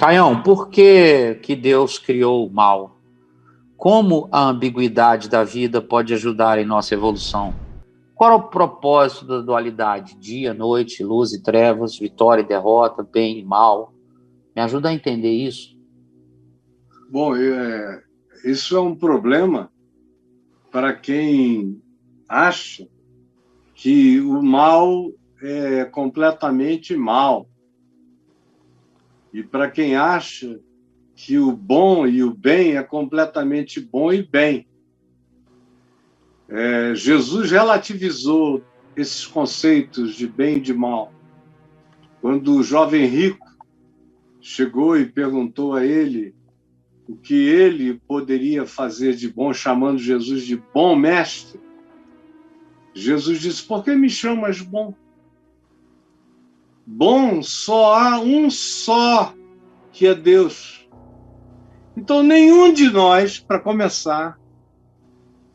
Caião, por que Deus criou o mal? Como a ambiguidade da vida pode ajudar em nossa evolução? Qual é o propósito da dualidade? Dia, noite, luz e trevas, vitória e derrota, bem e mal? Me ajuda a entender isso. Bom, isso é um problema para quem acha que o mal é completamente mal. E para quem acha que o bom e o bem é completamente bom e bem. Jesus relativizou esses conceitos de bem e de mal. Quando o jovem rico chegou e perguntou a ele o que ele poderia fazer de bom, chamando Jesus de bom mestre, Jesus disse: por que me chamas bom? Bom só há um só, que é Deus. Então, nenhum de nós, para começar,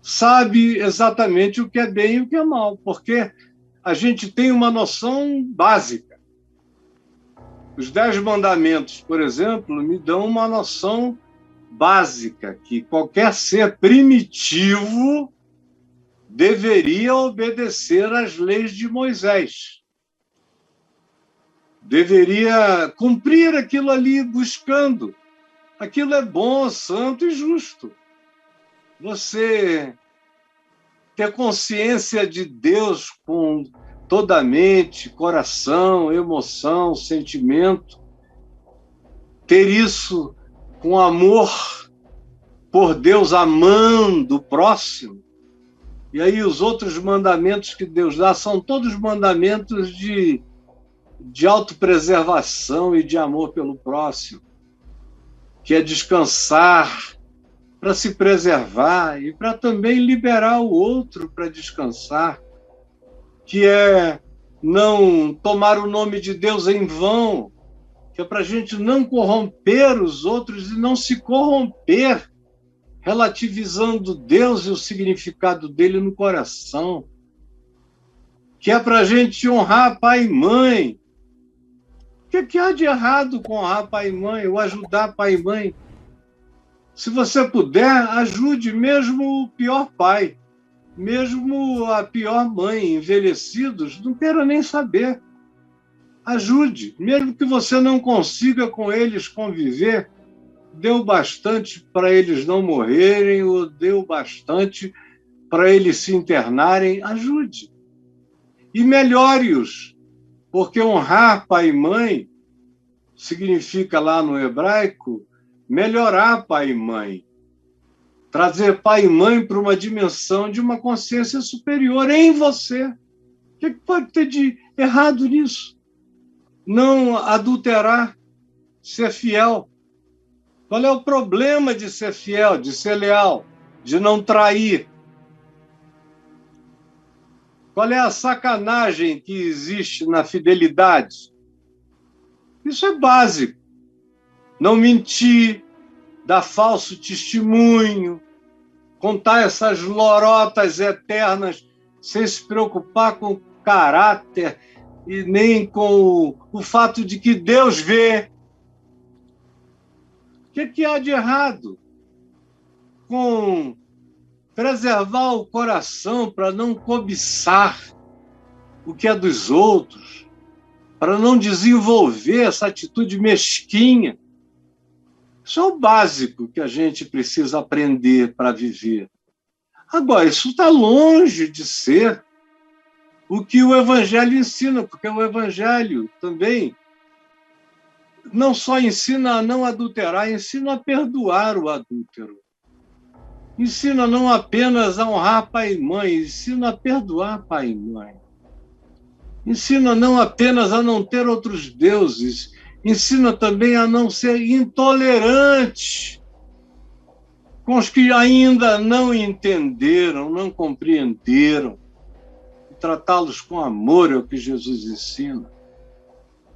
sabe exatamente o que é bem e o que é mal, porque a gente tem uma noção básica. Os 10 mandamentos, por exemplo, me dão uma noção básica, que qualquer ser primitivo deveria obedecer às leis de Moisés. Deveria cumprir aquilo ali, buscando. Aquilo é bom, santo e justo. Você ter consciência de Deus com toda a mente, coração, emoção, sentimento, ter isso com amor por Deus, amando o próximo. E aí os outros mandamentos que Deus dá são todos mandamentos de autopreservação e de amor pelo próximo, que é descansar para se preservar e para também liberar o outro para descansar, que é não tomar o nome de Deus em vão, que é para a gente não corromper os outros e não se corromper, relativizando Deus e o significado dele no coração, que é para a gente honrar pai e mãe. O que há de errado com honrar pai e mãe, ou ajudar pai e mãe? Se você puder, ajude mesmo o pior pai, mesmo a pior mãe, envelhecidos, não quero nem saber. Ajude, mesmo que você não consiga com eles conviver, deu bastante para eles não morrerem, ou deu bastante para eles se internarem, ajude. E melhore-os, porque honrar pai e mãe significa lá no hebraico melhorar pai e mãe, trazer pai e mãe para uma dimensão de uma consciência superior em você. O que pode ter de errado nisso? Não adulterar, ser fiel. Qual é o problema de ser fiel, de ser leal, de não trair? Qual é a sacanagem que existe na fidelidade? Isso é básico. Não mentir, dar falso testemunho, contar essas lorotas eternas sem se preocupar com o caráter e nem com o fato de que Deus vê. O que há de errado com preservar o coração para não cobiçar o que é dos outros, para não desenvolver essa atitude mesquinha? Isso é o básico que a gente precisa aprender para viver. Agora, isso está longe de ser o que o Evangelho ensina, porque o Evangelho também não só ensina a não adulterar, ensina a perdoar o adúltero. Ensina não apenas a honrar pai e mãe, ensina a perdoar pai e mãe. Ensina não apenas a não ter outros deuses, ensina também a não ser intolerante com os que ainda não entenderam, não compreenderam. E tratá-los com amor é o que Jesus ensina.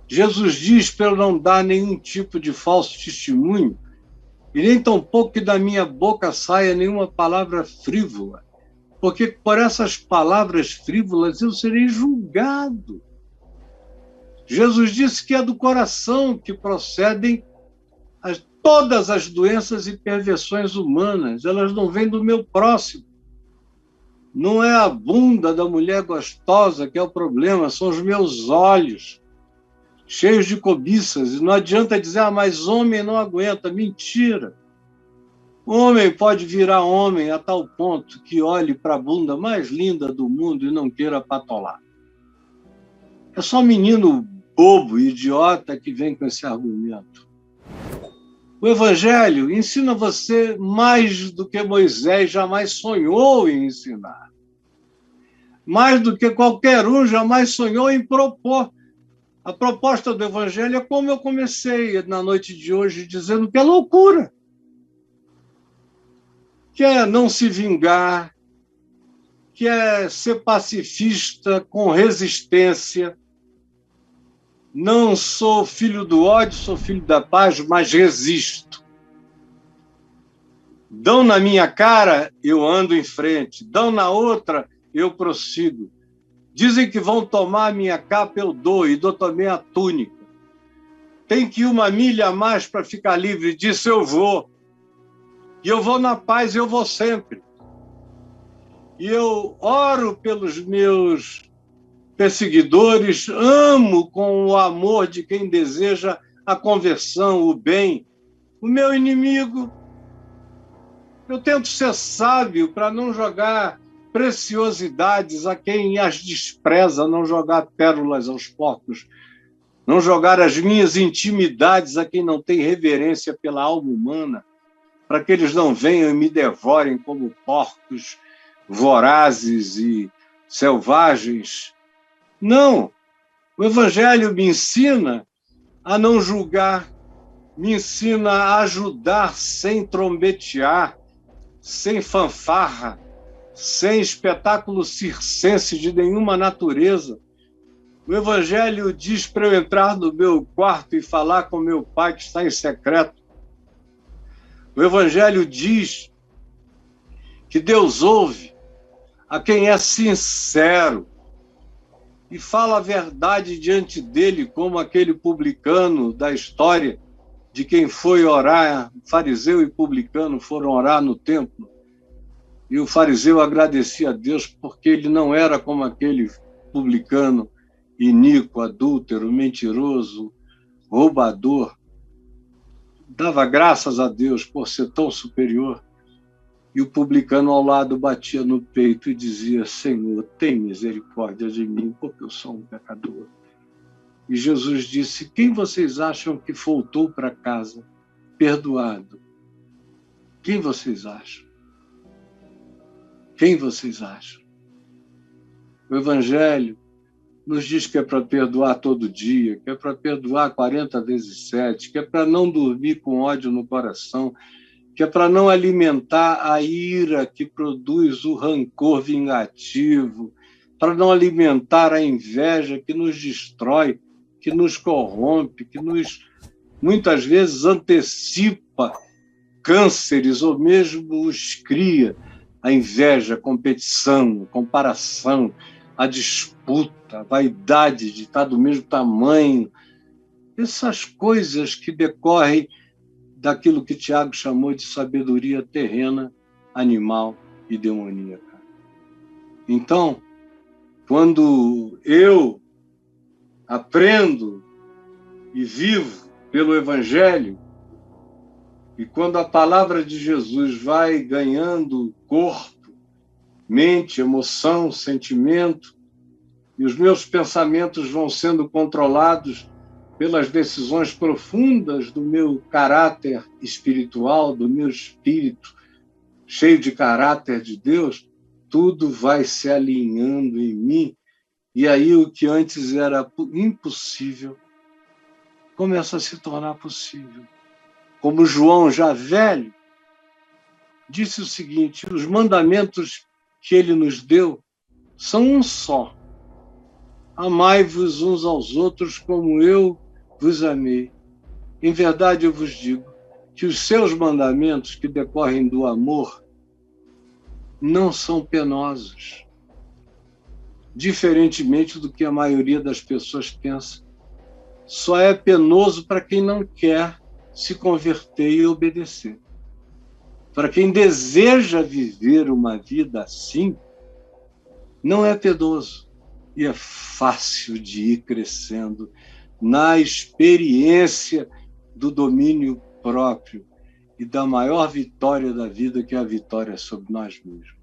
Jesus diz para eu não dar nenhum tipo de falso testemunho, e nem tampouco que da minha boca saia nenhuma palavra frívola, porque por essas palavras frívolas eu serei julgado. Jesus disse que é do coração que procedem todas as doenças e perversões humanas, elas não vêm do meu próximo. Não é a bunda da mulher gostosa que é o problema, são os meus olhos, cheios de cobiças. E não adianta dizer, mas homem não aguenta. Mentira. Homem pode virar homem a tal ponto que olhe para a bunda mais linda do mundo e não queira patolar. É só menino bobo, idiota, que vem com esse argumento. O Evangelho ensina você mais do que Moisés jamais sonhou em ensinar. Mais do que qualquer um jamais sonhou em propor. A proposta do Evangelho é como eu comecei na noite de hoje, dizendo que é loucura. Que é não se vingar, que é ser pacifista com resistência. Não sou filho do ódio, sou filho da paz, mas resisto. Dão na minha cara, eu ando em frente. Dão na outra, eu prossigo. Dizem que vão tomar a minha capa, eu dou, e dou também a túnica. Tem que ir 1 milha a mais para ficar livre, disso eu vou. E eu vou na paz, eu vou sempre. E eu oro pelos meus perseguidores, amo com o amor de quem deseja a conversão, o bem. O meu inimigo, eu tento ser sábio para não jogar preciosidades a quem as despreza, não jogar pérolas aos porcos, não jogar as minhas intimidades a quem não tem reverência pela alma humana, para que eles não venham e me devorem como porcos vorazes e selvagens. Não, o Evangelho me ensina a não julgar, me ensina a ajudar sem trombetear, sem fanfarra, sem espetáculo circense de nenhuma natureza. O Evangelho diz para eu entrar no meu quarto e falar com meu Pai que está em secreto. O Evangelho diz que Deus ouve a quem é sincero e fala a verdade diante dele, como aquele publicano da história de quem foi orar, fariseu e publicano foram orar no templo, e o fariseu agradecia a Deus porque ele não era como aquele publicano iníquo, adúltero, mentiroso, roubador. Dava graças a Deus por ser tão superior. E o publicano ao lado batia no peito e dizia, Senhor, tem misericórdia de mim, porque eu sou um pecador. E Jesus disse, quem vocês acham que voltou para casa perdoado? Quem vocês acham? Quem vocês acham? O Evangelho nos diz que é para perdoar todo dia, que é para perdoar 40 vezes 7, que é para não dormir com ódio no coração, que é para não alimentar a ira que produz o rancor vingativo, para não alimentar a inveja que nos destrói, que nos corrompe, que nos, muitas vezes, antecipa cânceres ou mesmo os cria. A inveja, a competição, a comparação, a disputa, a vaidade de estar do mesmo tamanho, essas coisas que decorrem daquilo que Tiago chamou de sabedoria terrena, animal e demoníaca. Então, quando eu aprendo e vivo pelo Evangelho, e quando a palavra de Jesus vai ganhando corpo, mente, emoção, sentimento, e os meus pensamentos vão sendo controlados pelas decisões profundas do meu caráter espiritual, do meu espírito cheio de caráter de Deus, tudo vai se alinhando em mim, e aí o que antes era impossível começa a se tornar possível. Como João, já velho, disse o seguinte, os mandamentos que ele nos deu são um só. Amai-vos uns aos outros como eu vos amei. Em verdade eu vos digo que os seus mandamentos que decorrem do amor não são penosos, diferentemente do que a maioria das pessoas pensa. Só é penoso para quem não quer se converter e obedecer. Para quem deseja viver uma vida assim, não é piedoso e é fácil de ir crescendo na experiência do domínio próprio e da maior vitória da vida, que é a vitória sobre nós mesmos.